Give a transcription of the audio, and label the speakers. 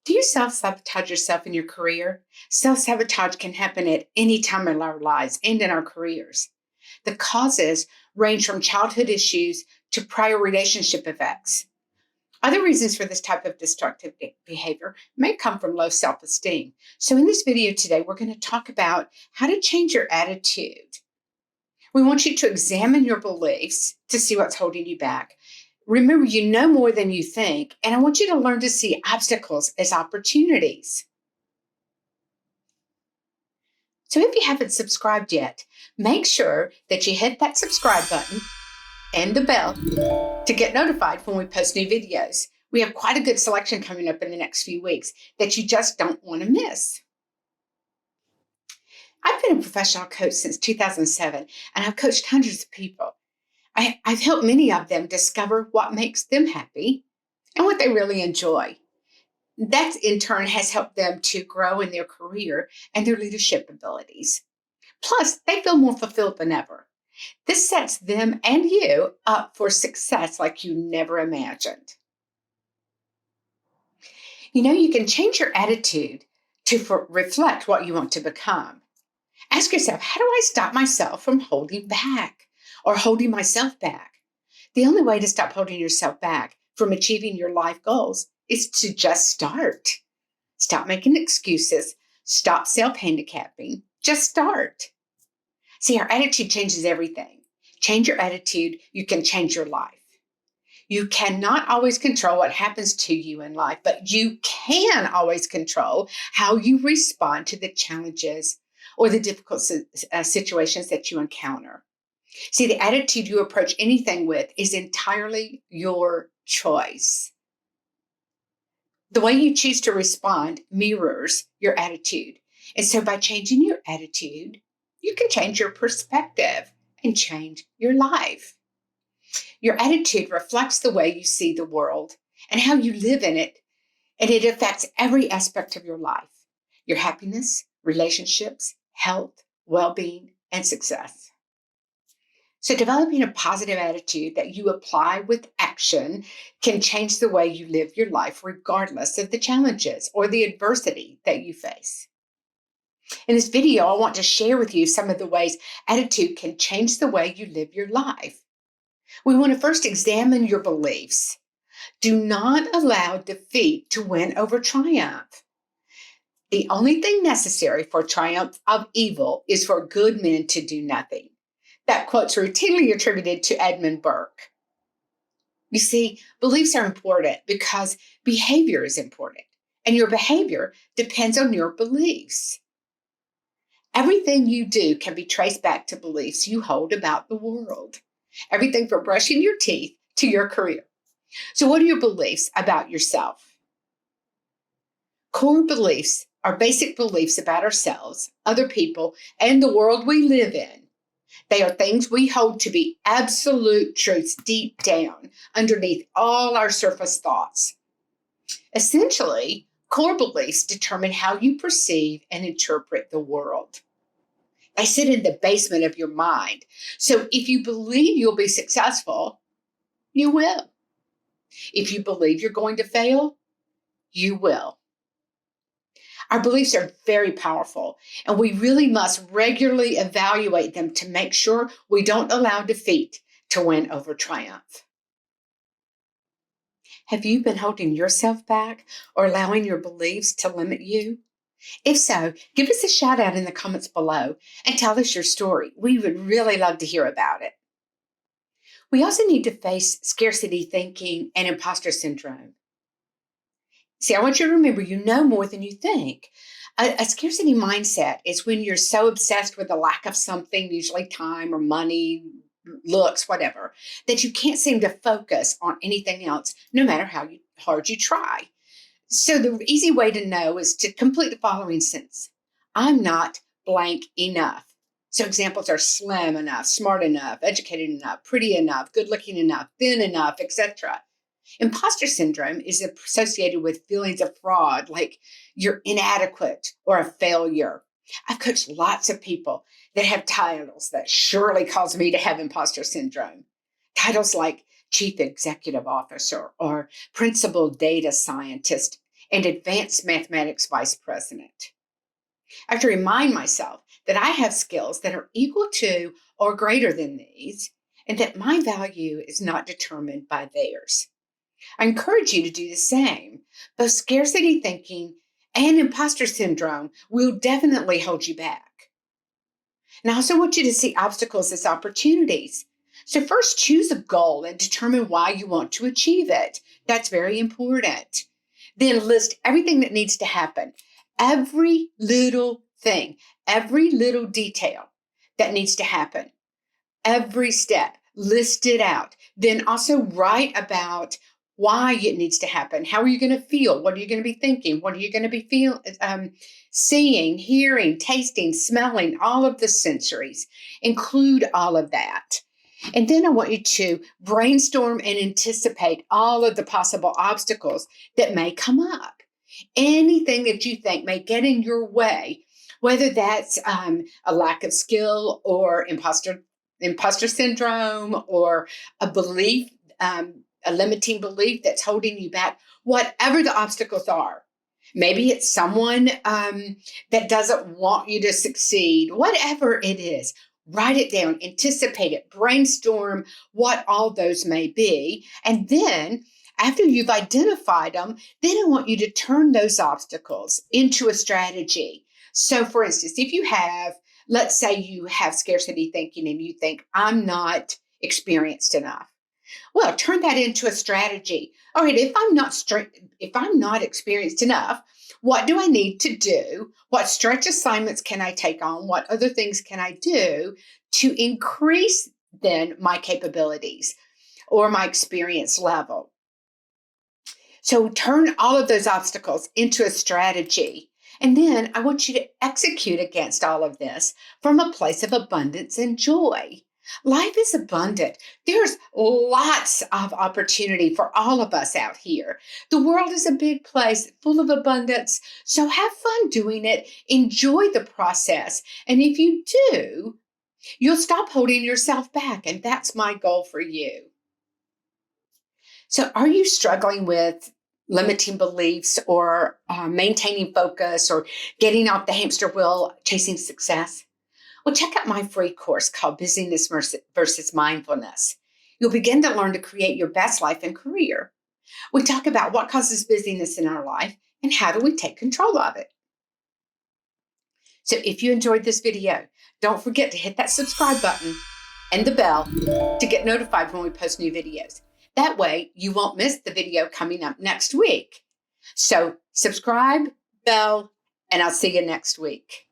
Speaker 1: Do you self-sabotage yourself in your career? Self-sabotage can happen at any time in our lives and in our careers. The causes range from childhood issues to prior relationship effects. Other reasons for this type of destructive behavior may come from low self-esteem. So in this video today, we're going to talk about how to change your attitude. We want you to examine your beliefs to see what's holding you back. Remember, you know more than you think, and I want you to learn to see obstacles as opportunities. So if you haven't subscribed yet, make sure that you hit that subscribe button and the bell to get notified when we post new videos. We have quite a good selection coming up in the next few weeks that you just don't want to miss. I've been a professional coach since 2007, and I've coached hundreds of people. I've helped many of them discover what makes them happy and what they really enjoy. That, in turn, has helped them to grow in their career and their leadership abilities. Plus, they feel more fulfilled than ever. This sets them and you up for success like you never imagined. You know, you can change your attitude to reflect what you want to become. Ask yourself, how do I stop myself from holding back or holding myself back? The only way to stop holding yourself back from achieving your life goals is to just start. Stop making excuses. Stop self-handicapping. Just start. See, our attitude changes everything. Change your attitude, you can change your life. You cannot always control what happens to you in life, but you can always control how you respond to the challenges or the difficult situations that you encounter. See, the attitude you approach anything with is entirely your choice. The way you choose to respond mirrors your attitude. And so by changing your attitude, you can change your perspective and change your life. Your attitude reflects the way you see the world and how you live in it, and it affects every aspect of your life, your happiness, relationships, health, well-being, and success. So developing a positive attitude that you apply with action can change the way you live your life regardless of the challenges or the adversity that you face. In this video, I want to share with you some of the ways attitude can change the way you live your life. We want to first examine your beliefs. Do not allow defeat to win over triumph. The only thing necessary for triumph of evil is for good men to do nothing. That quote's routinely attributed to Edmund Burke. You see, beliefs are important because behavior is important, and your behavior depends on your beliefs. Everything you do can be traced back to beliefs you hold about the world. Everything from brushing your teeth to your career. So what are your beliefs about yourself? Core beliefs are basic beliefs about ourselves, other people, and the world we live in. They are things we hold to be absolute truths deep down, underneath all our surface thoughts. Essentially, core beliefs determine how you perceive and interpret the world. They sit in the basement of your mind. So if you believe you'll be successful, you will. If you believe you're going to fail, you will. Our beliefs are very powerful, and we really must regularly evaluate them to make sure we don't allow defeat to win over triumph. Have you been holding yourself back or allowing your beliefs to limit you? If so, give us a shout out in the comments below and tell us your story. We would really love to hear about it. We also need to face scarcity thinking and imposter syndrome. See, I want you to remember you know more than you think. A scarcity mindset is when you're so obsessed with the lack of something, usually time or money, looks, whatever, that you can't seem to focus on anything else, no matter how hard you try. So the easy way to know is to complete the following sentence. I'm not blank enough. So examples are slim enough, smart enough, educated enough, pretty enough, good looking enough, thin enough, etc. Imposter syndrome is associated with feelings of fraud, like you're inadequate or a failure. I've coached lots of people that have titles that surely cause me to have imposter syndrome. Titles like Chief Executive Officer or Principal Data Scientist. and advanced mathematics vice president. I have to remind myself that I have skills that are equal to or greater than these, and that my value is not determined by theirs. I encourage you to do the same. Both scarcity thinking and imposter syndrome will definitely hold you back. And I also want you to see obstacles as opportunities. So, first, choose a goal and determine why you want to achieve it. That's very important. Then, list everything that needs to happen, every little thing, every little detail that needs to happen, every step, list it out. Then, also write about why it needs to happen. How are you going to feel? What are you going to be thinking? What are you going to be seeing, hearing, tasting, smelling, all of the sensories? Include all of that. And then I want you to brainstorm and anticipate all of the possible obstacles that may come up. Anything that you think may get in your way, whether that's a lack of skill or imposter syndrome or a belief, a limiting belief that's holding you back, whatever the obstacles are. Maybe it's someone that doesn't want you to succeed, whatever it is. Write it down, anticipate it, brainstorm what all those may be. And then after you've identified them, then I want you to turn those obstacles into a strategy. So for instance, if you have, let's say you have scarcity thinking and you think, I'm not experienced enough. Well, turn that into a strategy. All right, if I'm not experienced enough, what do I need to do? What stretch assignments can I take on? What other things can I do to increase then my capabilities or my experience level? So turn all of those obstacles into a strategy. And then I want you to execute against all of this from a place of abundance and joy. Life is abundant. There's lots of opportunity for all of us out here. The world is a big place full of abundance. So have fun doing it. Enjoy the process. And if you do, you'll stop holding yourself back. And that's my goal for you. So are you struggling with limiting beliefs or maintaining focus or getting off the hamster wheel chasing success? Well, check out my free course called Busyness versus Mindfulness. You'll begin to learn to create your best life and career. We talk about what causes busyness in our life and how do we take control of it. So if you enjoyed this video, don't forget to hit that subscribe button and the bell to get notified when we post new videos. That way you won't miss the video coming up next week. So subscribe, bell, and I'll see you next week.